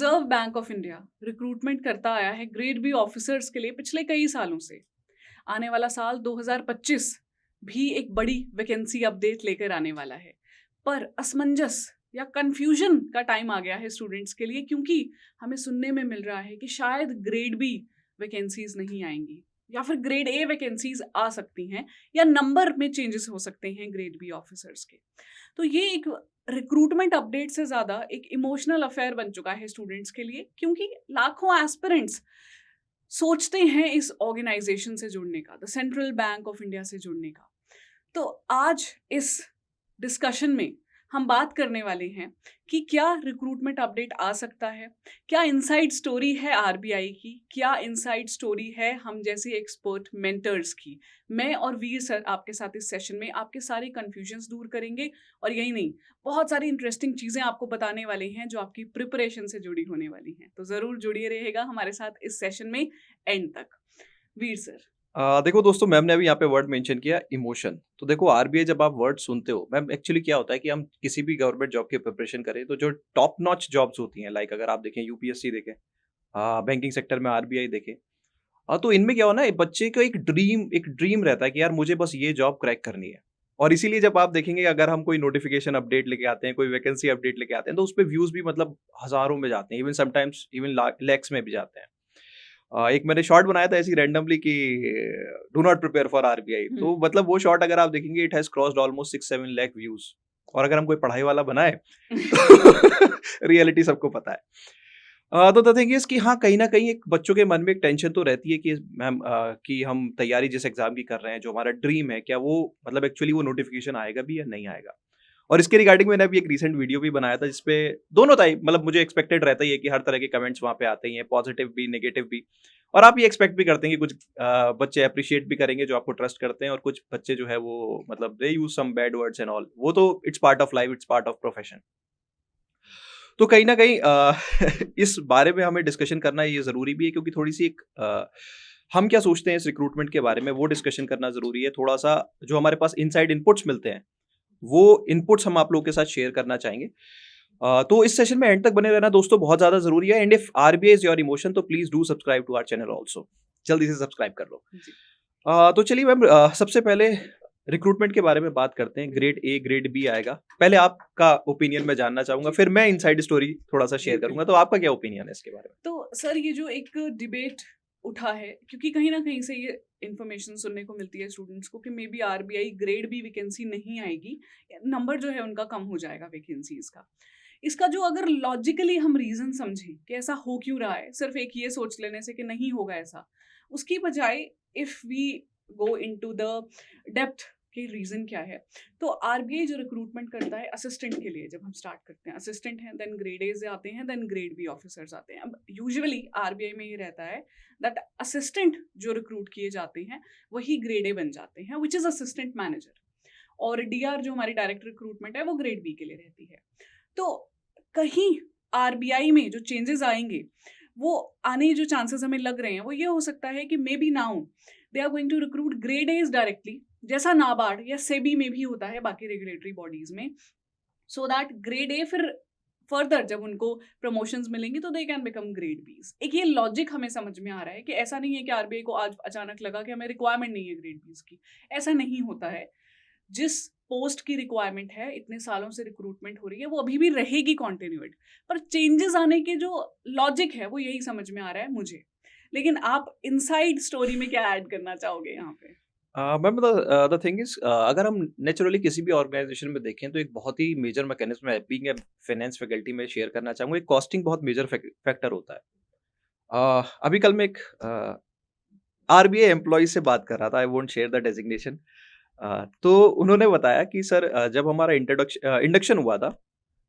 Reserve bank of India recruitment करता आया है ग्रेड बी ऑफिसर्स के लिए पिछले कई सालों से। आने वाला साल 2025 भी एक बड़ी वैकेंसी अपडेट लेकर आने वाला है, पर असमंजस या कंफ्यूजन का टाइम आ गया है स्टूडेंट्स के लिए, क्योंकि हमें सुनने में मिल रहा है कि शायद ग्रेड बी वैकेंसीज नहीं आएंगी या फिर ग्रेड ए वैकेंसीज आ सकती हैं, या नंबर में चेंजेस हो सकते हैं ग्रेड बी ऑफिसर्स के। तो ये एक रिक्रूटमेंट अपडेट से ज़्यादा एक इमोशनल अफेयर बन चुका है स्टूडेंट्स के लिए, क्योंकि लाखों एस्पिरेंट्स सोचते हैं इस ऑर्गेनाइजेशन से जुड़ने का, the central bank of India से जुड़ने का। तो आज इस डिस्कशन में हम बात करने वाले हैं कि क्या रिक्रूटमेंट अपडेट आ सकता है, क्या इनसाइड स्टोरी है आरबीआई की, क्या इनसाइड स्टोरी है हम जैसे एक्सपर्ट मेंटर्स की। मैं और वीर सर आपके साथ इस सेशन में आपके सारे कंफ्यूजन्स दूर करेंगे, और यही नहीं, बहुत सारी इंटरेस्टिंग चीज़ें आपको बताने वाले हैं जो आपकी प्रिपरेशन से जुड़ी होने वाली हैं। तो ज़रूर जुड़िए रहेगा हमारे साथ इस सेशन में एंड तक। वीर सर। देखो दोस्तों, मैम ने अभी यहाँ पे वर्ड मेंशन किया इमोशन। तो देखो, आरबीआई जब आप वर्ड सुनते हो मैम, एक्चुअली क्या होता है कि हम किसी भी गवर्नमेंट जॉब की प्रिपरेशन करें तो जो टॉप नॉच जॉब्स होती हैं, लाइक अगर आप देखें यूपीएससी देखें, बैंकिंग सेक्टर में आरबीआई देखें, तो इनमें क्या हो ना, बच्चे का एक ड्रीम रहता है कि यार मुझे बस ये जॉब क्रैक करनी है। और इसीलिए जब आप देखेंगे, अगर हम कोई नोटिफिकेशन अपडेट लेके आते हैं, कोई वैकेंसी अपडेट लेके आते हैं, तो उस पर व्यूज भी मतलब हजारों में जाते हैं, इवन समटाइम्स इवन लैक्स में भी जाते हैं। एक मैंने शॉर्ट बनाया था ऐसी रैंडमली कि do not prepare for RBI, तो मतलब वो शॉर्ट अगर आप देखेंगे, it has crossed almost 6-7 lakh views. और अगर हम कोई पढ़ाई वाला बनाए तो रियलिटी सबको पता है। तो द थिंग इज कि हाँ, कहीं ना कहीं एक बच्चों के मन में एक टेंशन तो रहती है कि मैम कि हम तैयारी जिस एग्जाम की कर रहे हैं, जो हमारा ड्रीम है, क्या वो मतलब एक्चुअली वो नोटिफिकेशन आएगा भी या नहीं आएगा। और इसके रिगार्डिंग मैंने अभी एक रीसेंट वीडियो भी बनाया था, जिसपे दोनों टाइप, मतलब मुझे एक्सपेक्टेड रहता ही है कि हर तरह के कमेंट्स वहाँ पे आते ही हैं, पॉजिटिव भी नेगेटिव भी। और आप ये एक्सपेक्ट भी करते हैं कि कुछ बच्चे अप्रिशिएट भी करेंगे जो आपको ट्रस्ट करते हैं, और कुछ बच्चे जो है वो मतलब they use some bad words and all. वो तो it's part of life, it's part of profession. तो कहीं ना कहीं इस बारे में हमें डिस्कशन करना ये जरूरी भी है, क्योंकि थोड़ी सी एक हम क्या सोचते हैं इस रिक्रूटमेंट के बारे में, वो डिस्कशन करना जरूरी है। थोड़ा सा जो हमारे पास इनसाइड इनपुट्स मिलते हैं, वो इनपुट्स हम आप लोगों के साथ शेयर करना चाहेंगे। तो इस सेशन में एंड तक बने रहना दोस्तों बहुत ज्यादा जरूरी है। And if RBI is your emotion, तो please do subscribe to our channel also. जल्दी से सब्सक्राइब कर लो। तो चलिए मैम, सबसे पहले रिक्रूटमेंट के बारे में बात करते हैं। ग्रेड ए ग्रेड बी आएगा, पहले आपका ओपिनियन मैं जानना चाहूंगा, फिर मैं इनसाइड स्टोरी थोड़ा सा शेयर करूंगा। तो आपका क्या ओपिनियन है इसके बारे में? तो सर, ये जो एक डिबेट उठा है, क्योंकि कहीं ना कहीं से ये इन्फॉर्मेशन सुनने को मिलती है स्टूडेंट्स को कि maybe RBI grade B vacancy नहीं आएगी, नंबर जो है उनका कम हो जाएगा वैकेंसीज का। इसका जो अगर लॉजिकली हम रीजन समझें कि ऐसा हो क्यों रहा है, सिर्फ एक ये सोच लेने से कि नहीं होगा ऐसा, उसकी बजाय if we go into the depth कि रीजन क्या है, तो आरबीआई जो रिक्रूटमेंट करता है असिस्टेंट के लिए, जब हम स्टार्ट करते हैं असिस्टेंट हैं, देन ग्रेड ए आते हैं, देन ग्रेड बी ऑफिसर्स आते हैं। अब यूजुअली आरबीआई में ये रहता है दैट असिस्टेंट जो रिक्रूट किए जाते हैं वही ग्रेड ए बन जाते हैं, विच इज असिस्टेंट मैनेजर, और डीआर जो हमारी डायरेक्ट रिक्रूटमेंट है वो ग्रेड बी के लिए रहती है। तो कहीं आरबीआई में जो चेंजेस आएंगे, वो आने जो चांसेस हमें लग रहे हैं वो ये हो सकता है कि maybe now they are going to recruit grade as directly, जैसा नाबार्ड या सेबी में भी होता है बाकी रेगुलेटरी बॉडीज में, सो दैट ग्रेड ए फिर फर्दर जब उनको प्रमोशंस मिलेंगी तो दे कैन बिकम ग्रेड बीज। एक ये लॉजिक हमें समझ में आ रहा है कि ऐसा नहीं है कि आरबीआई को आज अचानक लगा कि हमें रिक्वायरमेंट नहीं है ग्रेड बीज की, ऐसा नहीं होता है। जिस पोस्ट की रिक्वायरमेंट है, इतने सालों से रिक्रूटमेंट हो रही है, वो अभी भी रहेगी कॉन्टिन्यूड, पर चेंजेस आने के जो लॉजिक है वो यही समझ में आ रहा है मुझे। लेकिन आप इनसाइड स्टोरी में क्या ऐड करना चाहोगे यहाँ पे? मैम, द थिंग इज, अगर हम नेचुरली किसी भी ऑर्गेनाइजेशन में देखें, तो एक बहुत ही मेजर मैकेनिज्म है, बीइंग ए फाइनेंस फैकल्टी में शेयर करना चाहूंगा, एक कॉस्टिंग बहुत मेजर फैक्टर होता है। अभी कल मैं एक आरबीआई एम्प्लॉय से बात कर रहा था, I won't share the designation. तो उन्होंने बताया कि सर, जब हमारा इंडक्शन हुआ था,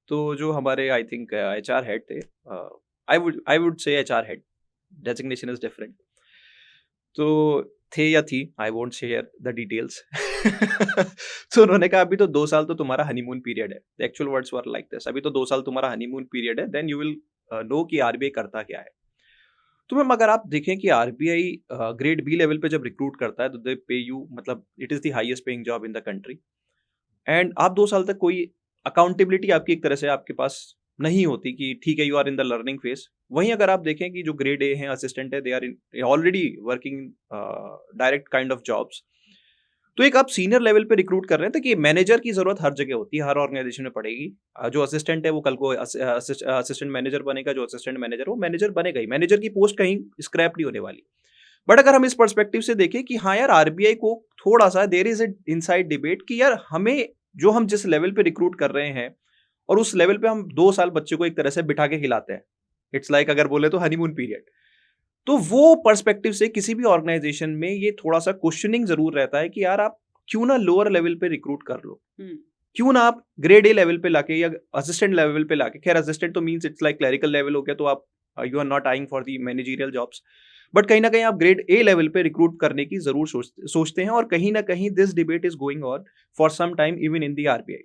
तो जो हमारे आई थिंक एचआर हेड थे, आई वुड से HR head, designation is different, तो थे या थी, I won't share the details. तो उन्होंने कहा अभी तो 2 साल तो तुम्हारा हनीमून पीरियड है। The actual words were like this, अभी तो 2 साल तुम्हारा हनीमून पीरियड है, देन यू विल नो कि आरबीआई करता क्या है। तो मैम, अगर आप देखें कि आरबीआई ग्रेड बी लेवल पे जब रिक्रूट करता है, तो दे पे यू, मतलब it is the highest paying job in the country. And आप 2 साल तक कोई अकाउंटेबिलिटी आपकी एक तरह से आपके पास नहीं होती कि ठीक है you are in the learning phase. वहीं अगर आप देखें कि जो ग्रेड ए हैं, असिस्टेंट है, they are already working direct kind of jobs, तो एक आप सीनियर लेवल पे रिक्रूट कर रहे हैं, तो कि मैनेजर की जरूरत हर जगह होती है, हर ऑर्गेनाइजेशन में पड़ेगी। जो असिस्टेंट है वो कल को असिस्टेंट मैनेजर बनेगा, जो असिस्टेंट मैनेजर वो मैनेजर बनेगा ही, मैनेजर की पोस्ट कहीं स्क्रैप नहीं होने वाली। बट अगर हम इस पर्सपेक्टिव से देखें कि हाँ यार आरबीआई को थोड़ा सा there is a inside debate कि यार हमें जो हम जिस लेवल पे रिक्रूट कर रहे हैं और उस लेवल पे हम 2 साल बच्चे को एक तरह से बिठा के खिलाते हैं, इट्स लाइक अगर बोले तो हनीमून पीरियड। तो वो पर्सपेक्टिव से किसी भी ऑर्गेनाइजेशन में ये थोड़ा सा क्वेश्चनिंग जरूर रहता है कि यार आप क्यों ना लोअर लेवल पे रिक्रूट कर लो, क्यों ना आप ग्रेड ए लेवल पे लाके या असिस्टेंट लेवल पे लाके, खैर असिस्टेंट तो means it's like clerical level हो गया, तो आप you are not eyeing for the managerial jobs, but कहीं ना कहीं आप ग्रेड ए लेवल पे रिक्रूट करने की जरूर सोचते हैं। और कहीं ना कहीं this debate is going on for some time even in the RBI.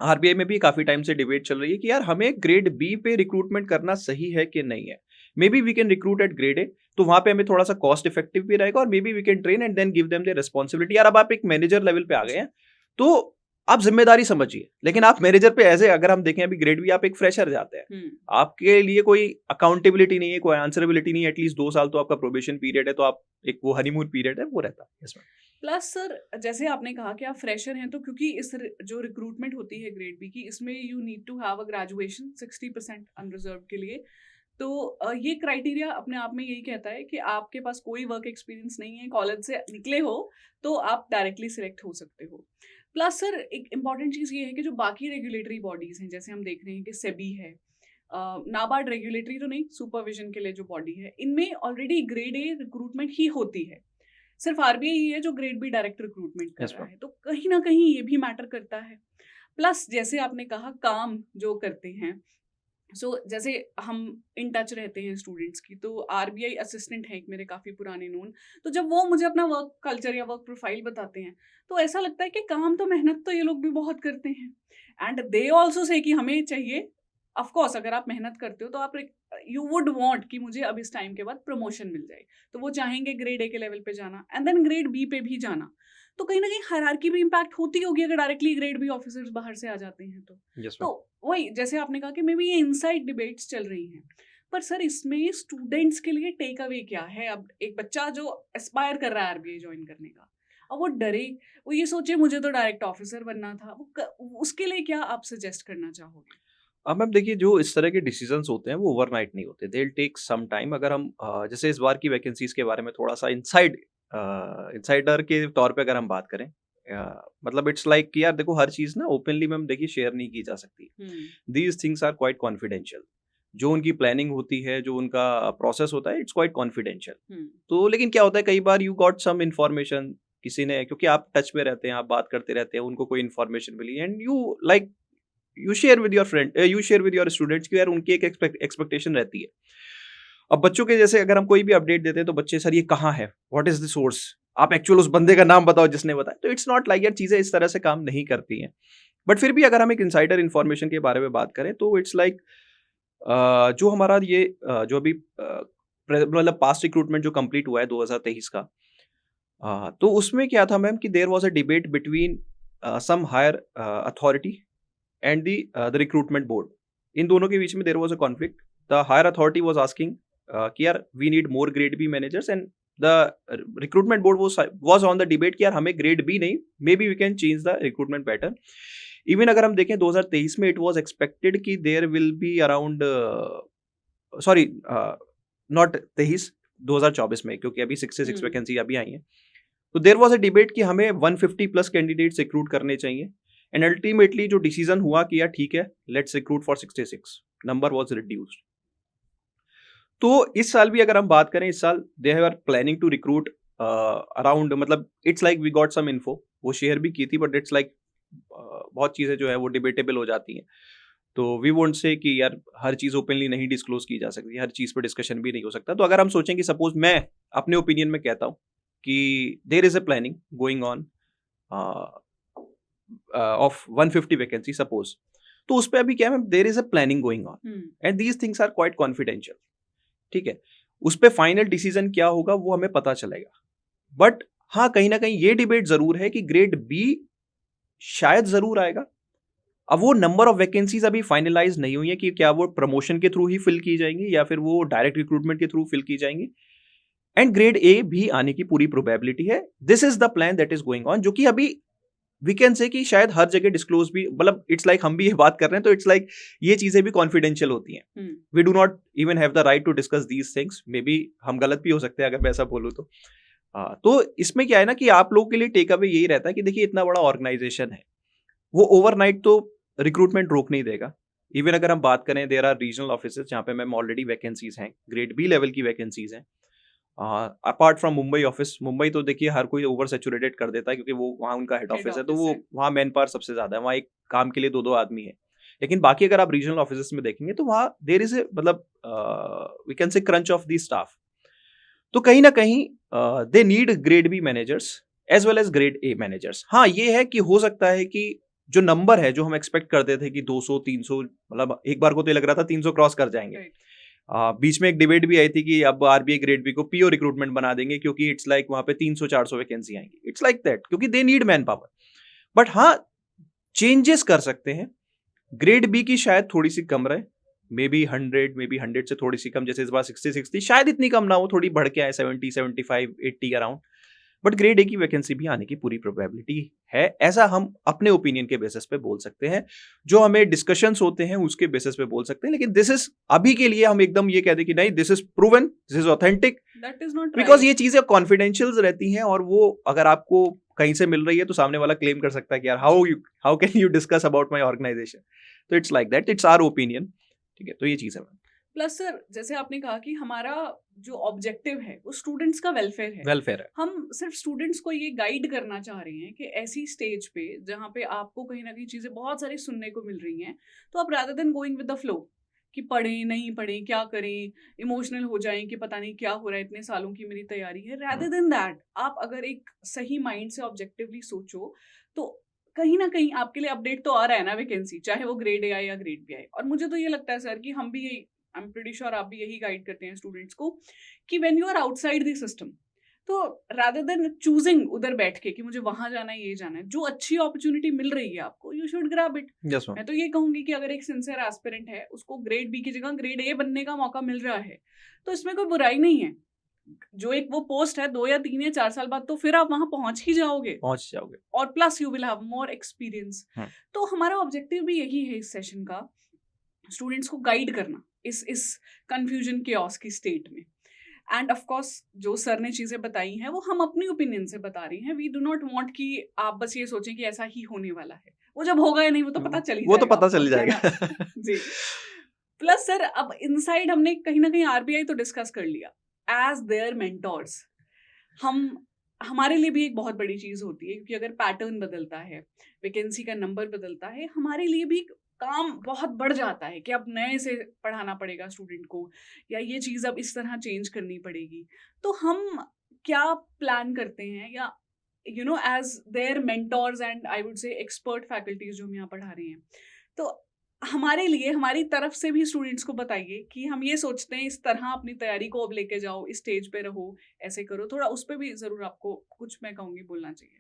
RBI में भी काफी टाइम से डिबेट चल रही है कि यार हमें ग्रेड बी पे रिक्रूटमेंट करना सही है कि नहीं है। Maybe we can recruit at grade A, तो वहां पे हमें थोड़ा सा कॉस्ट इफेक्टिव भी रहेगा, और maybe we can train and then give them the responsibility. यार अब आप एक मैनेजर लेवल पे आ गए हैं तो आप जिम्मेदारी समझिए, लेकिन आप मैनेजर पे एज ए, अगर हम देखें अभी ग्रेड बी आप एक फ्रेशर जाते हैं, आपके लिए कोई अकाउंटेबिलिटी नहीं है, कोई आंसरेबिलिटी नहीं है, एटलीस्ट 2 साल तो आपका प्रोबेशन पीरियड है, तो आप एक वो हनीमून पीरियड है वो रहता है इसमें। प्लस सर जैसे आपने कहा कि आप फ्रेशर हैं, तो क्योंकि इस जो रिक्रूटमेंट होती है ग्रेड बी की, इसमें you need to have a graduation 60% unreserved के लिए, तो ये क्राइटेरिया अपने आप में यही कहता है कि आपके पास कोई वर्क एक्सपीरियंस नहीं है, कॉलेज से निकले हो तो आप डायरेक्टली सिलेक्ट हो सकते हो। प्लस सर एक इम्पॉर्टेंट चीज़ ये है कि जो बाकी रेगुलेटरी बॉडीज़ हैं, जैसे हम देख रहे हैं कि सेबी है, नाबार्ड रेगुलेटरी तो नहीं, सुपरविजन के लिए जो बॉडी है, इनमें ऑलरेडी ग्रेड ए रिक्रूटमेंट ही होती है। सिर्फ आरबीआई ही है जो ग्रेड बी डायरेक्ट रिक्रूटमेंट कर रहा है, तो कहीं ना कहीं ये भी मैटर करता है। प्लस जैसे आपने कहा काम जो करते हैं, जैसे हम इन टच रहते हैं स्टूडेंट्स की, तो आरबीआई असिस्टेंट है एक मेरे काफ़ी पुराने नोन, तो जब वो मुझे अपना वर्क कल्चर या वर्क प्रोफाइल बताते हैं तो ऐसा लगता है कि काम तो मेहनत तो ये लोग भी बहुत करते हैं, एंड दे ऑल्सो से कि हमें चाहिए। ऑफ कोर्स अगर आप मेहनत करते हो तो आप यू वुड वांट कि मुझे अब इस टाइम के बाद प्रमोशन मिल जाए, तो वो चाहेंगे ग्रेड ए के लेवल पे जाना एंड देन ग्रेड बी पे भी जाना, तो कहीं ना कहीं हायरार्की भी इम्पैक्ट होती होगी अगर डायरेक्टली ग्रेड बी ऑफिसर्स बाहर से आ जाते हैं तो। तो वही जैसे आपने कहा कि मे बी ये इनसाइड डिबेट्स चल रही हैं, पर सर इसमें स्टूडेंट्स के लिए टेक अवे क्या है? अब एक बच्चा जो एस्पायर कर रहा है आरबीआई ज्वाइन करने का, अब वो डरे, वो ये सोचे मुझे तो डायरेक्ट ऑफिसर बनना था, उसके लिए क्या आप सजेस्ट करना चाहोगे? अब मैम देखिए, जो इस तरह के डिसीजंस होते हैं वो ओवरनाइट नहीं होते, they will take some time. अगर हम जैसे इस बार की वैकेंसीज के बारे में थोड़ा सा इनसाइडर के तौर पे अगर हम बात करें, मतलब इट्स लाइक कि यार देखो हर चीज ना ओपनली मैम देखिए शेयर नहीं की जा सकती, these things are quite confidential. जो उनकी प्लानिंग होती है, जो उनका प्रोसेस होता है, इट्स क्वाइट कॉन्फिडेंशियल। तो लेकिन क्या होता है, कई बार यू गॉट सम इन्फॉर्मेशन, किसी ने, क्योंकि आप टच में रहते हैं, आप बात करते रहते हैं, उनको कोई इन्फॉर्मेशन मिली and you like you share with your friend, you share with your students की यार उनकी एक एक्सपेक्टेशन रहती है। अब बच्चों के जैसे अगर हम कोई भी अपडेट देते हैं तो बच्चे सर ये कहाँ है, व्हाट इज द सोर्स, आप एक्चुअल उस बंदे का नाम बताओ जिसने बताया। तो इट्स नॉट लाइक यार चीजें इस तरह से काम नहीं करती हैं। बट फिर भी अगर हम एक इनसाइडर इन्फॉर्मेशन के बारे में बात करें तो इट्स लाइक जो हमारा ये जो अभी मतलब पास्ट रिक्रूटमेंट जो कंप्लीट हुआ है 2023 का, तो उसमें क्या था मैम कि there was a debate between some higher authority and the recruitment board. इन दोनों के बीच में there was a conflict. The higher authority was asking कि यार we need more grade B managers, and the recruitment board was on the debate कि यार हमें ग्रेड बी नहीं, maybe we can change the recruitment pattern. Even अगर हम देखें 2023 में इट वाज एक्सपेक्टेड कि there will be around sorry not 2024 में, क्योंकि अभी 66 वैकेंसी अभी आई है, तो देयर वाज अ डिबेट कि हमें 150 प्लस कैंडिडेट्स रिक्रूट करने चाहिए, एंड अल्टीमेटली जो डिसीजन हुआ कि यार ठीक है let's recruit for 66, number was reduced. तो इस साल भी अगर हम बात करें, इस साल they are planning to recruit around, मतलब it's like we got some info, वो शेयर भी की थी, बट इट्स लाइक बहुत चीजें जो है वो डिबेटेबल हो जाती हैं, तो वी वोंट से कि यार हर चीज ओपनली नहीं डिस्क्लोज की जा सकती, हर चीज पर डिस्कशन भी नहीं हो सकता। तो अगर हम सोचें कि सपोज मैं अपने ओपिनियन में कहता हूँ कि there is a planning going on of 150 vacancy suppose, तो उस पर अभी क्या है, there is a planning going on and these things are quite confidential, ठीक है। उस पर फाइनल डिसीजन क्या होगा वो हमें पता चलेगा। बट हाँ, कहीं ना कहीं ये डिबेट जरूर है कि ग्रेड बी शायद जरूर आएगा, अब वो नंबर ऑफ वैकेंसीज अभी फाइनलाइज नहीं हुई है कि क्या वो प्रमोशन के थ्रू ही फिल की जाएंगी या फिर वो डायरेक्ट रिक्रूटमेंट के थ्रू फिल की जाएंगी। एंड ग्रेड ए भी आने की पूरी प्रोबेबिलिटी है। This is the plan that is going on, जो कि अभी वी कैन से कि शायद हर जगह डिस्क्लोज भी, मतलब इट्स लाइक हम भी ये बात कर रहे हैं तो इट्स लाइक ये चीजें भी कॉन्फिडेंशियल होती हैं। We do not even have the right to discuss these things. Maybe हम गलत भी हो सकते हैं अगर मैं ऐसा बोलूँ तो। तो इसमें क्या है ना कि आप लोगों के लिए टेक अवे यही रहता है कि देखिए इतना बड़ा ऑर्गेनाइजेशन है, वो ओवरनाइट तो रिक्रूटमेंट रोक नहीं देगा। इवन अगर हम बात करें, देयर आर रीजनल ऑफिसेज जहाँ पे मैम ऑलरेडी वैकेंसीज हैं, ग्रेड बी लेवल की वैकेंसीज हैं। Apart from Mumbai office, Mumbai तो देखिए हर कोई ओवर सेचुरेटेड कर देता है क्योंकि वो वहाँ उनका हेड ऑफिस है, तो वो वहाँ मैन पावर सबसे ज्यादा है, वहाँ एक काम के लिए 2-2 आदमी है। लेकिन बाकी अगर आप रीजनल ऑफिसेस में देखेंगे तो वहाँ देयर इज ए, मतलब we can say crunch of the staff. तो कहीं ना कहीं they need grade B managers as well as grade A managers. हाँ, ये है कि हो सकता है कि जो नंबर है जो हम एक्सपेक्ट करते थे कि 200-300, मतलब एक बार को तो ये लग रहा था 300 क्रॉस कर जाएंगे। बीच में एक डिबेट भी आई थी कि अब आरबीआई ग्रेड बी को पीओ रिक्रूटमेंट बना देंगे क्योंकि इट्स लाइक वहां पे 300-400 वैकेंसी आएंगी। इट्स लाइक दैट, क्योंकि they need man power. But हाँ, चेंजेस कर सकते हैं। ग्रेड बी की शायद थोड़ी सी कम रहे, मे बी 100 से थोड़ी सी कम, जैसे इस बार 60 शायद इतनी कम ना हो, थोड़ी बढ़ के आए 70-75-80 अराउंड। बट ग्रेड ए की वैकेंसी भी आने की पूरी प्रोबेबिलिटी है, ऐसा हम अपने ओपिनियन के बेसिस पे बोल सकते हैं। जो हमें डिस्कशंस होते हैं उसके बेसिस पे बोल सकते हैं, लेकिन दिस इज अभी के लिए हम एकदम ये कह दें कि नहीं this is proven, this is authentic, that is not because ये चीजें कॉन्फिडेंशियल रहती हैं और वो अगर आपको कहीं से मिल रही है तो सामने वाला क्लेम कर सकता है कि यार how can you discuss about my organisation. तो it's like that, it's our opinion. ठीक है, तो ये चीज है। प्लस सर, जैसे आपने कहा कि हमारा जो ऑब्जेक्टिव है वो स्टूडेंट्स का वेलफेयर है। वेलफेयर है। हम सिर्फ स्टूडेंट्स को ये गाइड करना चाह रहे हैं कि ऐसी स्टेज पे जहाँ पे आपको कहीं ना कहीं चीजें बहुत सारी सुनने को मिल रही हैं, तो आप rather than going with the flow कि पढ़ें नहीं पढ़ें, क्या करें, इमोशनल हो जाएं कि पता नहीं क्या हो रहा है, इतने सालों की मेरी तैयारी है, रादर देन दैट आप अगर एक सही माइंड से ऑब्जेक्टिवली सोचो तो कहीं ना कहीं आपके लिए अपडेट तो आ रहा है ना वैकेंसी, चाहे वो ग्रेड ए आए या ग्रेड बी आए। और मुझे तो ये लगता है सर कि हम भी यही, आई एम प्रीटी श्योर आप भी यही गाइड करते हैं स्टूडेंट्स को कि when you are outside the system, तो रादर देन चूजिंग उधर बैठ के कि मुझे वहां जाना है, ये जाना है, जो अच्छी अपॉर्चुनिटी मिल रही है आपको, you should grab it. Yes, ma'am. मैं तो ये कहूंगी कि अगर एक सिंसियर एस्पिरेंट है, उसको ग्रेड बी की जगह ग्रेड ए बनने का मौका मिल रहा है, तो इसमें कोई बुराई नहीं है। जो एक वो पोस्ट है 2 या 3 या 4 साल बाद तो फिर आप वहां पहुंच ही जाओगे, और plus you will have more experience. तो हमारा ऑब्जेक्टिव भी यही है इस सेशन का, स्टूडेंट्स को गाइड करना इस कंफ्यूजन केओस की स्टेट में। एंड ऑफ कोर्स जो सर ने चीजें बताई हैं वो हम अपनी ओपिनियन से बता रही हैं। वी डू नॉट वांट कि आप बस ये सोचें कि ऐसा ही होने वाला है, वो जब होगा या नहीं वो तो पता चल ही जाएगा, वो तो पता चल आपको, है ना? जाएगा। जी। प्लस सर, अब इनसाइड हमने कहीं ना कहीं आरबीआई तो डिस्कस कर लिया एज देयर मेंटोर्स। हमारे लिए भी एक बहुत बड़ी चीज होती है, क्योंकि अगर पैटर्न बदलता है, वैकेंसी का नंबर बदलता है, हमारे लिए भी काम बहुत बढ़ जाता है कि अब नए से पढ़ाना पड़ेगा स्टूडेंट को, या ये चीज़ अब इस तरह चेंज करनी पड़ेगी। तो हम क्या प्लान करते हैं, या you know as their mentors and I would say expert faculties जो हम यहाँ पढ़ा रहे हैं, तो हमारे लिए, हमारी तरफ से भी स्टूडेंट्स को बताइए कि हम ये सोचते हैं इस तरह अपनी तैयारी को अब लेके जाओ, इस स्टेज पे रहो, ऐसे करो, थोड़ा उस पर भी जरूर आपको कुछ मैं कहूँगी बोलना चाहिए।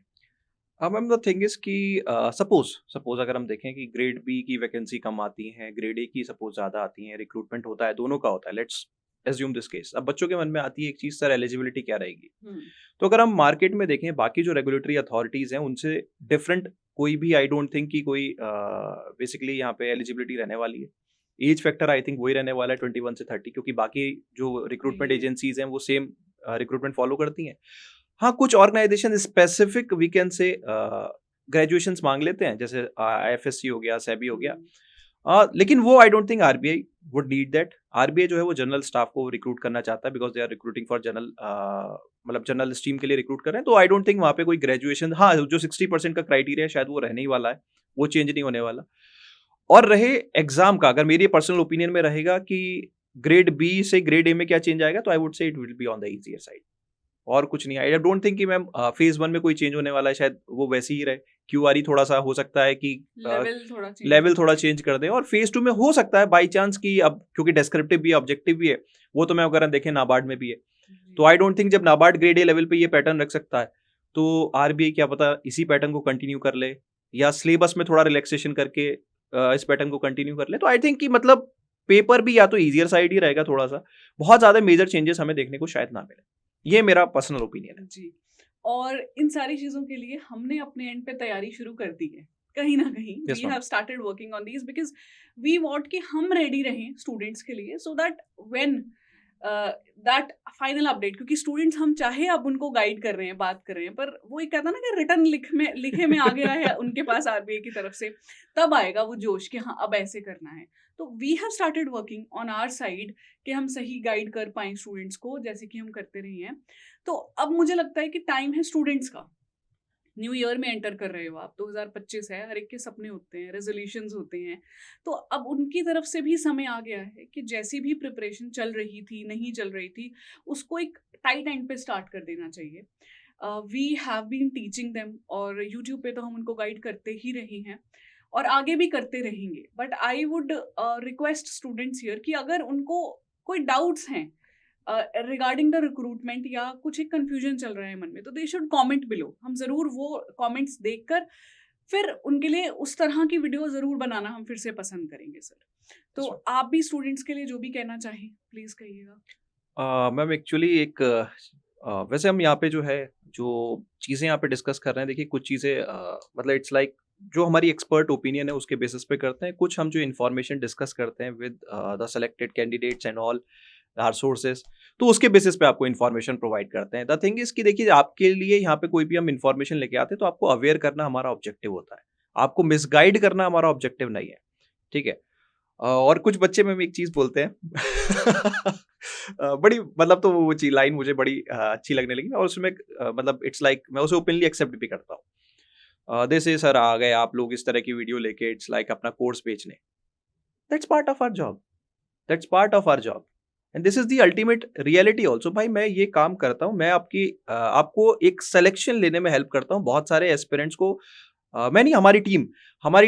मैम द थिंग इज कि सपोज अगर हम देखें कि ग्रेड बी की वैकेंसी कम आती है, ग्रेड ए की सपोज ज़्यादा आती है, रिक्रूटमेंट होता है, दोनों का होता है, लेट्स एज्यूम दिस केस। अब बच्चों के मन में आती है एक चीज़, सर एलिजिबिलिटी क्या रहेगी। तो अगर हम मार्केट में देखें बाकी जो रेगुलेटरी अथॉरिटीज़ हैं उनसे डिफरेंट कोई भी, आई डोंट थिंक कि कोई बेसिकली यहाँ पे एलिजिबिलिटी रहने वाली है। एज फैक्टर आई थिंक वही रहने वाला है 21 से 30, क्योंकि बाकी जो रिक्रूटमेंट एजेंसीज हैं वो सेम रिक्रूटमेंट फॉलो करती हैं। हाँ, कुछ organisation specific we can say graduations मांग लेते हैं, जैसे आईएफएससी हो गया, सेबी हो गया, लेकिन वो I don't think RBI would need that. RBI जो है वो जनरल स्टाफ को रिक्रूट करना चाहता है, because they are recruiting for general, मतलब जनरल स्ट्रीम के लिए रिक्रूट कर रहे हैं। तो आई डोंट थिंक वहाँ पे कोई ग्रेजुएशन, हाँ जो 60% का क्राइटेरिया है शायद वो रहने ही वाला है, वो चेंज नहीं होने वाला। और रहे एग्जाम का, अगर मेरी पर्सनल ओपिनियन में रहेगा कि ग्रेड बी से ग्रेड ए में क्या चेंज आएगा, तो आई वुड से it will be on the easier side, और कुछ नहीं। आई डोंट थिंक कि मैम फेज 1 में कोई चेंज होने वाला है, शायद वो वैसे ही रहे। क्यूआरई थोड़ा सा हो सकता है कि लेवल थोड़ा चेंज कर दें, और फेज 2 में हो सकता है बाई चांस की, अब क्योंकि डिस्क्रिप्टिव भी है, ऑब्जेक्टिव भी है, वो तो मैं अगर देखें नाबार्ड में भी है, तो आई डोंट थिंक जब नाबार्ड ग्रेड ए लेवल पे ये पैटर्न रख सकता है, तो आरबीआई क्या पता इसी पैटर्न को कंटिन्यू कर ले, या सिलेबस में थोड़ा रिलैक्सेशन करके इस पैटर्न को कंटिन्यू कर ले, तो आई थिंक कि मतलब पेपर भी या तो ईजियर साइड ही रहेगा थोड़ा सा, बहुत ज्यादा मेजर चेंजेस हमें देखने को शायद ना मिले। ये मेरा पर्सनल ओपिनियन है जी। और इन सारी चीज़ों के लिए हमने अपने एंड पे तैयारी शुरू कर दी है कहीं ना कहीं। Yes, we ma'am. Have started working on these because we want कि हम रेडी रहें स्टूडेंट्स के लिए, so that when that final update, क्योंकि स्टूडेंट्स हम चाहे अब उनको गाइड कर रहे हैं, बात कर रहे हैं, पर वो एक कहता है ना कि रिटर्न लिखे में आ गया है उनके पास आरबीआई की तरफ से, तब आएगा वो जोश कि हाँ अब ऐसे करना है। तो we have started working on our side कि हम सही गाइड कर पाएं स्टूडेंट्स को, जैसे कि हम करते रहे हैं। तो अब मुझे लगता है कि टाइम है स्टूडेंट्स का। न्यू ईयर में एंटर कर रहे हो आप, 2025 है, हर एक के सपने होते हैं, रेजोल्यूशंस होते हैं, तो अब उनकी तरफ से भी समय आ गया है कि जैसी भी प्रिपरेशन चल रही थी, नहीं चल रही थी, उसको एक टाइट एंड पे स्टार्ट कर देना चाहिए। We have been teaching them, और यूट्यूब पे तो हम उनको गाइड करते ही रहे हैं और आगे भी करते रहेंगे। But I would request students here कि अगर उनको कोई डाउट्स हैं रिगार्डिंग द रिक्रूटमेंट या कुछ एक कंफ्यूजन चल रहा है मन में, तो दे शुड कमेंट बिलो। हम ज़रूर वो कमेंट्स देखकर फिर उनके लिए उस तरह की वीडियो ज़रूर बनाना हम फिर से पसंद करेंगे सर। तो आप भी स्टूडेंट्स के लिए जो भी कहना चाहें प्लीज़ कहिएगा। मैम एक्चुअली एक वैसे हम यहाँ पे जो है जो चीज़ें यहाँ पे डिस्कस कर रहे हैं, देखिए कुछ चीज़ें मतलब इट्स लाइक जो हमारी एक्सपर्ट ओपिनियन है उसके बेसिस पे करते हैं, कुछ हम जो इन्फॉर्मेशन डिस्कस करते हैं with the selected candidates and all our sources, तो उसके बेसिस पे आपको इन्फॉर्मेशन प्रोवाइड करते हैं। द थिंग इज कि देखिए आपके लिए यहाँ पे कोई भी हम इन्फॉर्मेशन लेके आते हैं तो आपको अवेयर करना हमारा ऑब्जेक्टिव होता है, आपको मिसगाइड करना हमारा ऑब्जेक्टिव नहीं है, ठीक है। और कुछ बच्चे में एक चीज बोलते हैं बड़ी मतलब तो वो चीज लाइन मुझे बड़ी अच्छी लगने लगी और उसमें मतलब इट्स लाइक मैं उसे ओपनली एक्सेप्ट भी करता हूँ। जैसे सर आ गए आप लोग इस तरह की वीडियो लेके, इट्स लाइक अपना कोर्स बेचने। That's part of our job, that's part of our job and this is the ultimate reality also. भाई मैं ये काम करता हूँ, मैं आपको एक सिलेक्शन लेने में हेल्प करता हूँ बहुत सारे एस्पिरेंट्स को। मैं नहीं, हमारी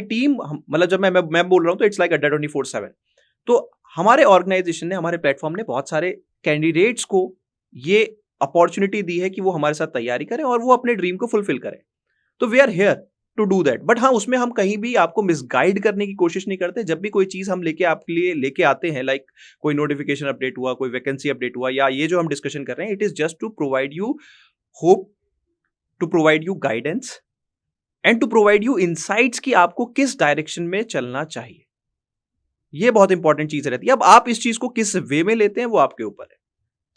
टीम मतलब जब मैं बोल रहा हूँ तो इट्स लाइक अड्डा 24/7। तो हमारे ऑर्गेनाइजेशन ने, हमारे प्लेटफॉर्म ने बहुत सारे कैंडिडेट्स को ये अपॉर्चुनिटी दी है कि वो हमारे साथ तैयारी करें और वो अपने ड्रीम को फुलफिल करें। तो we are here to do that. But हाँ, उसमें हम कहीं भी आपको मिसगाइड करने की कोशिश नहीं करते। जब भी कोई चीज हम आपके लिए लेके आते हैं, लाइक कोई नोटिफिकेशन अपडेट हुआ, कोई वैकेंसी अपडेट हुआ, या ये जो हम डिस्कशन कर रहे हैं, it is just to provide you hope, to provide you guidance and to provide you insights कि आपको किस डायरेक्शन में चलना चाहिए। ये बहुत इंपॉर्टेंट चीज रहती है। अब आप इस चीज को किस वे में लेते हैं वो आपके ऊपर है।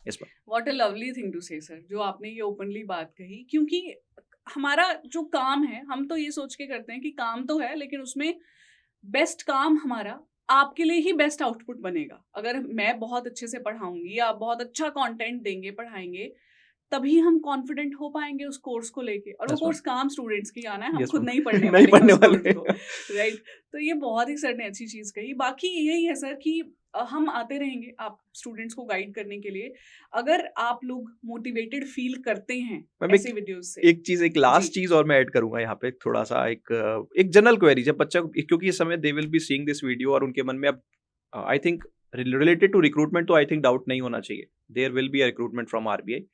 इस पर what a lovely thing to say sir, जो आपने ये ओपनली बात कही, क्योंकि हमारा जो काम है हम तो ये सोच के करते हैं कि काम तो है, लेकिन उसमें बेस्ट काम हमारा आपके लिए ही बेस्ट आउटपुट बनेगा। अगर मैं बहुत अच्छे से पढ़ाऊंगी, आप बहुत अच्छा कंटेंट देंगे, पढ़ाएंगे, तभी हम कॉन्फिडेंट हो पाएंगे उस कोर्स को लेके। और वो Yes, कोर्स काम स्टूडेंट्स की आना है, हम Yes, खुद ma'am. नहीं पढ़ने नहीं वाले पढ़ने उस कोर्स वाले। को, राइट। तो ये बहुत ही सर ने अच्छी चीज कही। बाकी यही है सर कि हम आते रहेंगे आप स्टूडेंट्स को गाइड करने के लिए। अगर आप लोग मोटिवेटेड फील करते हैं मैम ऐसे वीडियोस से। एक लास्ट चीज और मैं ऐड करूंगा यहाँ पे, थोड़ा सा एक जनरल क्वेरी। जब बच्चा, क्योंकि इस समय they will be seeing this video और उनके मन में अब I think related to recruitment तो आई थिंक डाउट नहीं होना चाहिए। There will be a recruitment from RBI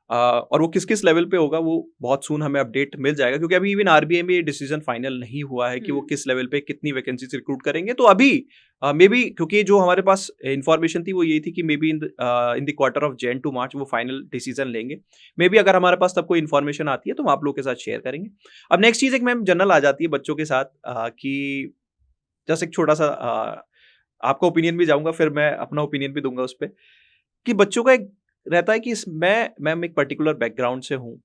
और वो किस किस लेवल पे होगा वो बहुत सून हमें अपडेट मिल जाएगा, क्योंकि अभी इवन आरबीआई में ये डिसीजन फाइनल नहीं हुआ है कि वो किस लेवल पे कितनी वैकेंसीज रिक्रूट करेंगे। तो अभी मे बी, क्योंकि जो हमारे पास इंफॉर्मेशन थी वो यही थी कि maybe in the quarter of Jan to March वो फाइनल डिसीजन लेंगे। मे बी अगर हमारे पास तब कोई इन्फॉर्मेशन आती है तो हम आप लोग के साथ शेयर करेंगे। अब नेक्स्ट चीज एक मैम जनरल आ जाती है बच्चों के साथ कि जस्ट एक छोटा सा आपका ओपिनियन भी जाऊंगा, फिर मैं अपना ओपिनियन भी दूंगा उस पर, कि बच्चों का एक रहता है कि मैं एक पर्टिकुलर बैकग्राउंड से हूँ,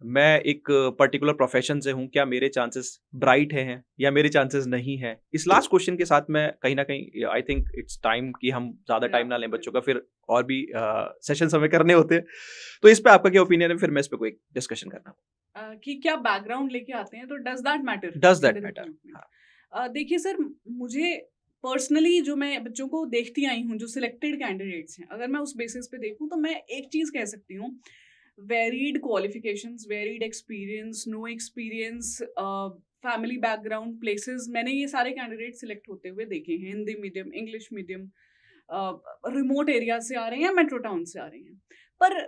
मैं एक पर्टिकुलर प्रोफेशन से हूँ, क्या मेरे चांसेस ब्राइट हैं या मेरे चांसेस नहीं हैं। इस लास्ट क्वेश्चन के साथ मैं कहीं ना कहीं आई थिंक इट्स टाइम कि हम ज्यादा टाइम ना लें बच्चों का, फिर और भी सेशंस हमें करने होते हैं। तो इस पे आपका क्या ओपिनियन है, फिर मैं इस पे कोई डिस्कशन करना कि क्या बैकग्राउंड लेके आते हैं, तो डज दैट मैटर? देखिए सर, मुझे पर्सनली जो मैं बच्चों को देखती आई हूँ, जो सिलेक्टेड कैंडिडेट्स हैं, अगर मैं उस बेसिस पे देखूँ तो मैं एक चीज़ कह सकती हूँ, varied qualifications, varied experience, no experience, family background, places, मैंने ये सारे कैंडिडेट सिलेक्ट होते हुए देखे हैं। Hindi medium, English medium, remote area से आ रहे हैं या मेट्रो टाउन से आ रहे हैं। पर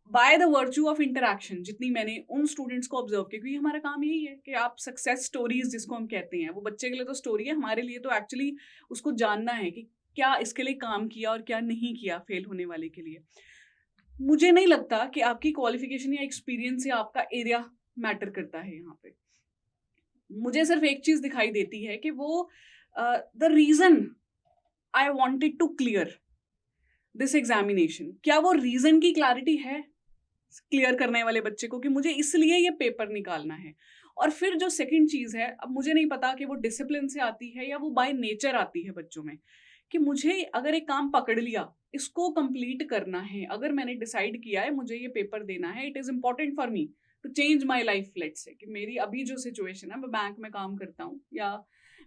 by the virtue of interaction जितनी मैंने उन स्टूडेंट्स को ऑब्जर्व किया, क्योंकि हमारा काम यही है कि आप सक्सेस स्टोरीज जिसको हम कहते हैं, वो बच्चे के लिए तो स्टोरी है, हमारे लिए तो एक्चुअली उसको जानना है कि क्या इसके लिए काम किया और क्या नहीं किया फेल होने वाले के लिए। मुझे नहीं लगता कि आपकी क्वालिफिकेशन या एक्सपीरियंस या आपका एरिया मैटर करता है यहाँ पे। मुझे सिर्फ एक चीज दिखाई देती है कि वो the reason I wanted to clear this examination, क्या वो रीजन की क्लैरिटी है क्लियर करने वाले बच्चे को कि मुझे इसलिए ये पेपर निकालना है। और फिर जो सेकंड चीज है, अब मुझे नहीं पता कि वो डिसिप्लिन से आती है या वो बाय नेचर आती है बच्चों में, कि मुझे अगर एक काम पकड़ लिया, इसको कंप्लीट करना है, अगर मैंने डिसाइड किया है मुझे ये पेपर देना है, it is important for me to change my life. Let's say कि मेरी अभी जो सिचुएशन है, मैं बैंक में काम करता हूँ या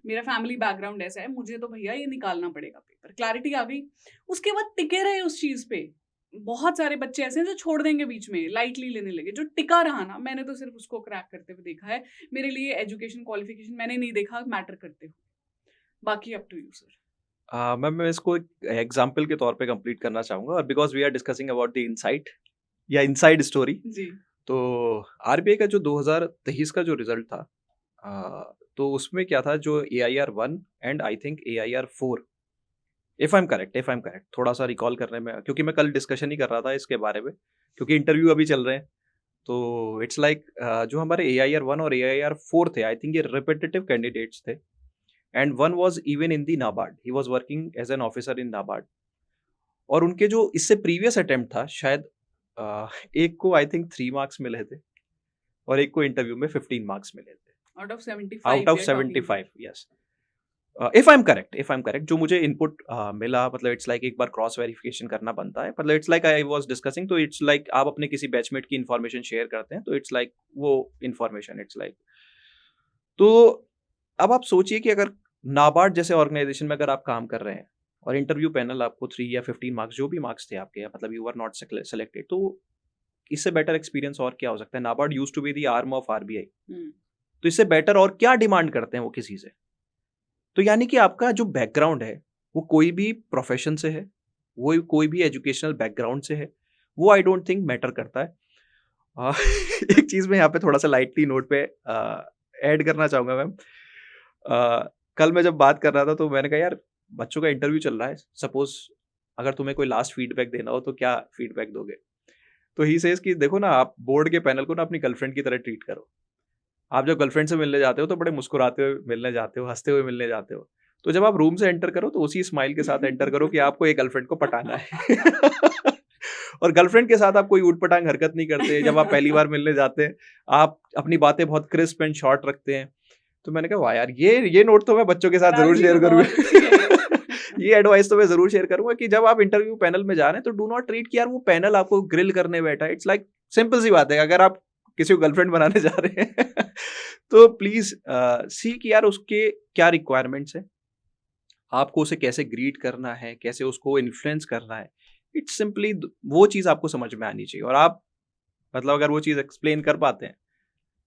मेरा फैमिली बैकग्राउंड ऐसा है, मुझे तो भैया ये निकालना पड़ेगा पेपर, क्लैरिटी आ गई, उसके बाद टिके रहे उस चीज पे। बहुत सारे बच्चे ऐसे हैं जो छोड़ देंगे बीच में, लाइटली लेने लगे। जो टिका रहा ना, मैंने तो सिर्फ उसको क्रैक करते हुए देखा है। मेरे लिए एजुकेशन क्वालिफिकेशन मैंने नहीं देखा मैटर करते हुए। बाकी up to you sir. Ma'am मैं इसको एक एग्जाम्पल के तौर पे कंप्लीट करना चाहूँगा, और because we are discussing about the insight या इनसाइड स्टोरी, जी तो आरबीआई का जो 2023 का जो रिजल्ट था, तो उसमें क्या था, जो AIR 1 and I think AIR 4, if I am correct, थोड़ा सा रिकॉल करने में, क्योंकि मैं कल डिस्कशन ही कर रहा था इसके बारे में, क्योंकि इंटरव्यू अभी चल रहे हैं। तो इट्स लाइक जो हमारे AIR 1 और AIR 4 थे, आई थिंक ये रिपीटेटिव कैंडिडेट्स थे, and one was even in the NABARD, he was working as an officer in NABARD. और उनके जो इससे प्रीवियस अटेम्प्ट था, शायद एक को आई थिंक 3 मार्क्स मिले थे और एक को इंटरव्यू में 15 मार्क्स मिले थे out of 75 out of we are talking 75। Yes, if I am correct, जो मुझे इनपुट मिला, मतलब इट्स लाइक एक बार क्रॉस वेरिफिकेशन करना बनता है, मतलब it's like I was discussing, तो इट्स लाइक आप अपने किसी बैचमेट की इन्फॉर्मेशन शेयर करते हैं, तो इट्स लाइक वो इन्फॉर्मेशन, इट्स लाइक, तो अब आप सोचिए कि अगर नाबार्ड जैसे ऑर्गेनाइजेशन में अगर आप काम कर रहे हैं और इंटरव्यू पैनल आपको 3 या 15 मार्क्स, जो भी मार्क्स थे आपके, मतलब यू आर नॉट सेलेक्टेड, तो इससे बेटर एक्सपीरियंस और क्या हो सकता है। NABARD used to be the arm of RBI, तो इससे बेटर और क्या डिमांड करते हैं वो किसी से। तो यानी कि आपका जो बैकग्राउंड है वो कोई भी प्रोफेशन से है, वो कोई भी एजुकेशनल बैकग्राउंड से है, वो आई डोंट थिंक मैटर करता है। एक चीज मैं यहाँ पे थोड़ा सा लाइटली नोट पे ऐड करना चाहूंगा मैम। कल मैं जब बात कर रहा था तो मैंने कहा यार बच्चों का इंटरव्यू चल रहा है, सपोज अगर तुम्हें कोई लास्ट फीडबैक देना हो तो क्या फीडबैक दोगे। तो ही सेज कि देखो ना, आप बोर्ड के पैनल को ना अपनी गर्लफ्रेंड की तरह ट्रीट करो। आप जब गर्लफ्रेंड से मिलने जाते हो तो बड़े मुस्कुराते हुए मिलने जाते हो, हंसते हुए मिलने जाते हो। तो जब आप रूम से एंटर करो तो उसी स्माइल के साथ एंटर करो कि आपको एक गर्लफ्रेंड को पटाना है। और गर्लफ्रेंड के साथ आप कोई ऊट-पटांग हरकत नहीं करते। जब आप पहली बार मिलने जाते हैं, आप अपनी बातें बहुत क्रिस्प एंड शॉर्ट रखते हैं। तो मैंने कहा वाह यार, ये नोट तो मैं बच्चों के साथ जरूर शेयर करूंगा। ये एडवाइस तो मैं जरूर शेयर करूंगा कि जब आप इंटरव्यू पैनल में जा रहे हैं तो डू नॉट ट्रीट कि यार वो पैनल आपको ग्रिल करने बैठा है। इट्स लाइक सिंपल सी बात है, अगर आप किसी को गर्लफ्रेंड बनाने जा रहे हैं तो प्लीज सी कि यार उसके क्या रिक्वायरमेंट्स है, आपको उसे कैसे ग्रीट करना है, कैसे उसको इन्फ्लुएंस करना है। इट्स सिंपली वो चीज आपको समझ में आनी चाहिए, और आप मतलब अगर वो चीज एक्सप्लेन कर पाते हैं।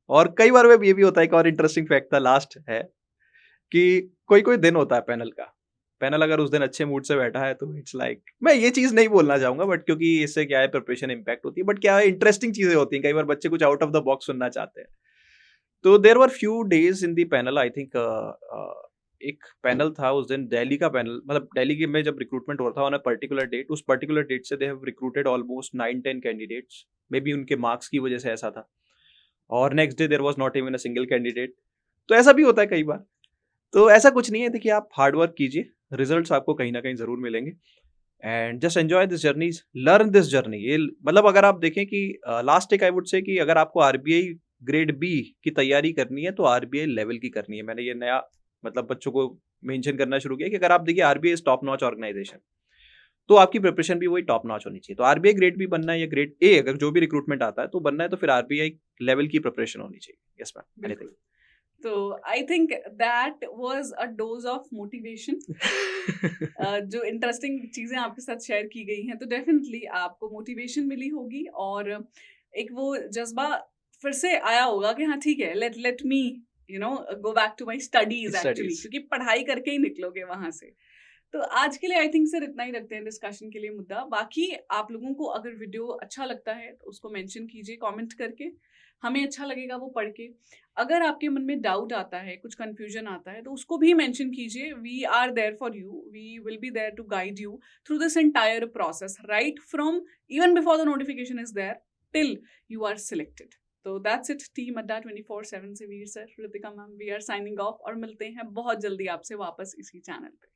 और कई बार ये भी होता है, एक और इंटरेस्टिंग फैक्ट था लास्ट है कि कोई कोई दिन होता है पैनल का, पैनल अगर उस दिन अच्छे मूड से बैठा है तो इट्स लाइक, मैं ये चीज नहीं बोलना चाहूंगा बट क्योंकि इससे क्या है, प्रिपरेशन इंपैक्ट होती है, बट क्या है, इंटरेस्टिंग चीजें होती हैं। कई बार बच्चे कुछ आउट ऑफ द बॉक्स सुनना चाहते हैं। तो there were few days in the panel, I think एक पैनल था उस दिन, दिल्ली का पैनल, मतलब दिल्ली के में जब रिक्रूटमेंट हो रहा था ऑन अ पर्टिकुलर डेट, उस पर्टिकुलर डेट से they have recruited almost 9-10 candidates, maybe उनके मार्क्स की वजह से ऐसा था। और next day there was not even a single candidate. तो ऐसा भी होता है कई बार। तो ऐसा कुछ नहीं है, देखिए आप हार्ड वर्क कीजिए, रिजल्ट्स आपको कहीं ना कहीं जरूर मिलेंगे, and just enjoy this journey, learn this journey. ये मतलब अगर आप देखें कि लास्ट टेक आई वुड से कि अगर आपको आरबीआई ग्रेड बी की तैयारी करनी है तो आरबीआई लेवल की करनी है। मैंने ये नया मतलब बच्चों को मेंशन करना शुरू किया कि अगर आप देखिए RBI is top notch organisation, तो आपकी प्रिपरेशन भी वही टॉप नॉच होनी चाहिए। तो आरबीआई ग्रेड बी बनना है या ग्रेड ए, अगर जो भी रिक्रूटमेंट आता है तो बनना है, तो फिर आरबीआई लेवल की प्रिपरेशन होनी चाहिए। Yes ma'am, anything. तो I think that was a dose of motivation. जो इंटरेस्टिंग चीजें आपके साथ शेयर की गई हैं, तो डेफिनेटली आपको मोटिवेशन मिली होगी और एक वो जज्बा फिर से आया होगा कि हाँ ठीक है, let me go back to my studies actually, क्योंकि पढ़ाई करके ही निकलोगे वहां से। तो आज के लिए आई थिंक सर इतना ही रखते हैं डिस्कशन के लिए मुद्दा। बाकी आप लोगों को अगर वीडियो अच्छा लगता है तो उसको मेंशन कीजिए कमेंट करके, हमें अच्छा लगेगा वो पढ़ के। अगर आपके मन में डाउट आता है, कुछ कंफ्यूजन आता है, तो उसको भी मेंशन कीजिए। We are there for you, we will be there to guide you through this entire process, right from even before the notification is there till you are selected. तो दैट्स इट, टीम अड्डा 24/7 से Veer sir, Ritika ma'am, we are signing off और मिलते हैं बहुत जल्दी आपसे वापस इसी चैनल पे।